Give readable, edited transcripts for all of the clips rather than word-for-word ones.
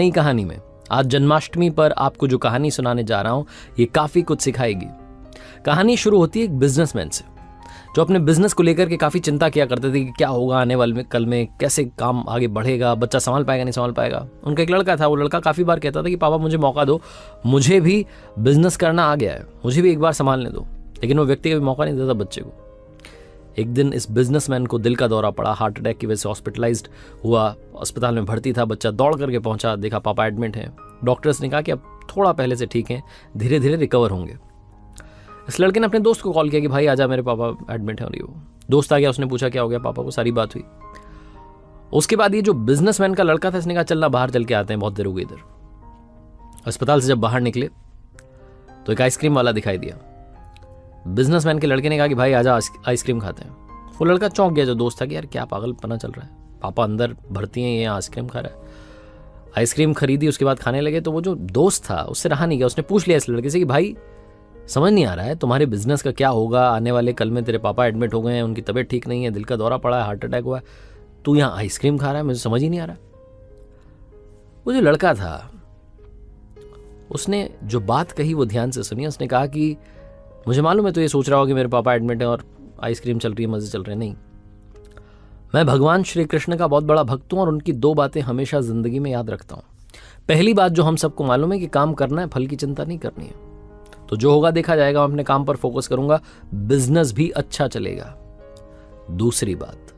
नई कहानी में। आज जन्माष्टमी पर आपको जो कहानी सुनाने जा रहा हूं ये काफी कुछ सिखाएगी। कहानी शुरू होती है एक बिजनेसमैन से जो अपने बिजनेस को लेकर के काफी चिंता किया करते थे कि क्या होगा आने वाले में, कल में कैसे काम आगे बढ़ेगा, बच्चा संभाल पाएगा नहीं संभाल पाएगा। उनका एक लड़का था, वो लड़का काफी बार कहता था कि पापा मुझे मौका दो, मुझे भी बिजनेस करना आ गया है, मुझे भी एक बार संभालने दो। लेकिन वो व्यक्ति कभी मौका नहीं देता बच्चे को। एक दिन इस बिजनेसमैन को दिल का दौरा पड़ा, हार्ट अटैक की वजह से हॉस्पिटलाइज्ड हुआ, अस्पताल में भर्ती था। बच्चा दौड़ करके पहुंचा, देखा पापा एडमिट हैं। डॉक्टर्स ने कहा कि अब थोड़ा पहले से ठीक हैं, धीरे धीरे रिकवर होंगे। इस लड़के ने अपने दोस्त को कॉल किया कि भाई आजा, मेरे पापा एडमिट है। और वो दोस्त आ गया, उसने पूछा क्या हो गया पापा को, सारी बात हुई। उसके बाद ये जो बिजनेसमैन का लड़का था इसने कहा चलना बाहर चल के आते हैं, बहुत देर हो गई इधर। अस्पताल से जब बाहर निकले तो एक आइसक्रीम वाला दिखाई दिया। बिजनेसमैन के लड़के ने कहा कि भाई आजा आइसक्रीम खाते हैं। वो लड़का चौंक गया जो दोस्त था कि यार क्या पागलपना चल रहा है, पापा अंदर भर्ती हैं, ये आइसक्रीम खा रहा है। आइसक्रीम खरीदी, उसके बाद खाने लगे। तो वो जो दोस्त था उससे रहा नहीं गया, उसने पूछ लिया इस लड़के से कि भाई समझ नहीं आ रहा है तुम्हारे बिजनेस का क्या होगा, आने वाले कल में तेरे पापा एडमिट हो गए हैं, उनकी तबीयत ठीक नहीं है, दिल का दौरा पड़ा है, हार्ट अटैक हुआ है, तू यहाँ आइसक्रीम खा रहा है, मुझे समझ ही नहीं आ रहा। वो जो लड़का था उसने जो बात कही वो ध्यान से सुनी। उसने कहा कि मुझे मालूम है तो ये सोच रहा होगा कि मेरे पापा एडमिट हैं और आइसक्रीम चल रही है, मजे चल रहे हैं। नहीं, मैं भगवान श्री कृष्ण का बहुत बड़ा भक्त हूं और उनकी दो बातें हमेशा जिंदगी में याद रखता हूं। पहली बात जो हम सबको मालूम है कि काम करना है, फल की चिंता नहीं करनी है। तो जो होगा देखा जाएगा, मैं अपने काम पर फोकस करूंगा, बिजनेस भी अच्छा चलेगा। दूसरी बात,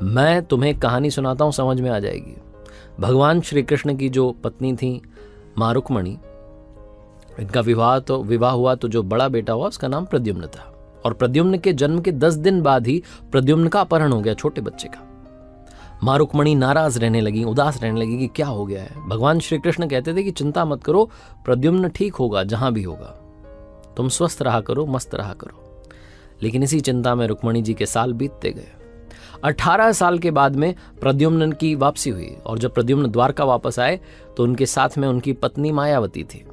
मैं तुम्हें कहानी सुनाता हूं, समझ में आ जाएगी। भगवान श्री कृष्ण की जो पत्नी थी मां रुक्मणी, इनका विवाह हुआ तो जो बड़ा बेटा हुआ उसका नाम प्रद्युम्न था। और प्रद्युम्न के जन्म के 10 दिन बाद ही प्रद्युम्न का अपहरण हो गया, छोटे बच्चे का। मां रुक्मणी नाराज रहने लगी, उदास रहने लगी कि क्या हो गया है। भगवान श्री कृष्ण कहते थे कि चिंता मत करो, प्रद्युम्न ठीक होगा, जहां भी होगा, तुम स्वस्थ रहा करो, मस्त रहा करो। लेकिन इसी चिंता में रुक्मणी जी के साल बीतते गए। 18 साल के बाद में प्रद्युम्न की वापसी हुई और जब प्रद्युम्न द्वारका वापस आए तो उनके साथ में उनकी पत्नी मायावती थी।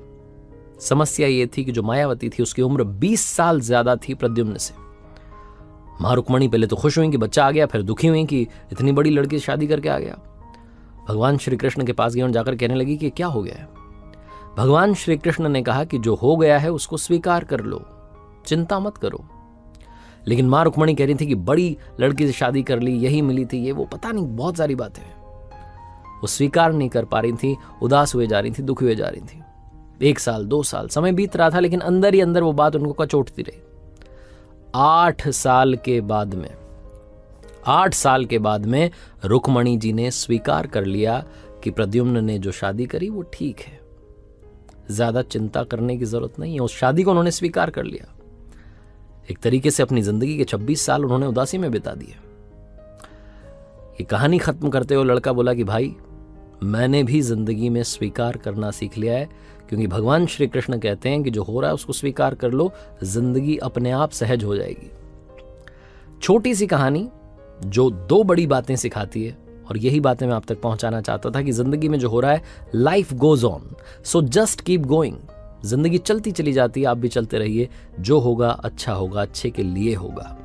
समस्या ये थी कि जो मायावती थी उसकी उम्र 20 साल ज्यादा थी प्रद्युम्न से। मां रुक्मणी पहले तो खुश हुई कि बच्चा आ गया, फिर दुखी हुई कि इतनी बड़ी लड़की से शादी करके आ गया। भगवान श्री कृष्ण के पास गई और जाकर कहने लगी कि क्या हो गया है। भगवान श्री कृष्ण ने कहा कि जो हो गया है उसको स्वीकार कर लो, चिंता मत करो। लेकिन मां रुक्मणी कह रही थी कि बड़ी लड़की से शादी कर ली, यही मिली थी, ये वो, पता नहीं बहुत सारी बातें। वो स्वीकार नहीं कर पा रही थी, उदास हुए जा रही थी, दुखी हुए जा रही थी। 1 साल 2 साल समय बीत रहा था, लेकिन अंदर ही अंदर वो बात उनको कचोटती रही। 8 साल के बाद में रुक्मणी जी ने स्वीकार कर लिया कि प्रद्युम्न ने जो शादी करी वो ठीक है, ज्यादा चिंता करने की जरूरत नहीं है। उस शादी को उन्होंने स्वीकार कर लिया। एक तरीके से अपनी जिंदगी के 26 साल उन्होंने उदासी में बिता दिए। ये कहानी खत्म करते हुए लड़का बोला कि भाई मैंने भी जिंदगी में स्वीकार करना सीख लिया है, क्योंकि भगवान श्री कृष्ण कहते हैं कि जो हो रहा है उसको स्वीकार कर लो, जिंदगी अपने आप सहज हो जाएगी। छोटी सी कहानी जो 2 बड़ी बातें सिखाती है, और यही बातें मैं आप तक पहुंचाना चाहता था कि जिंदगी में जो हो रहा है, life goes on, so just keep going. जिंदगी चलती चली जाती है, आप भी चलते रहिए, जो होगा अच्छा होगा, अच्छे के लिए होगा।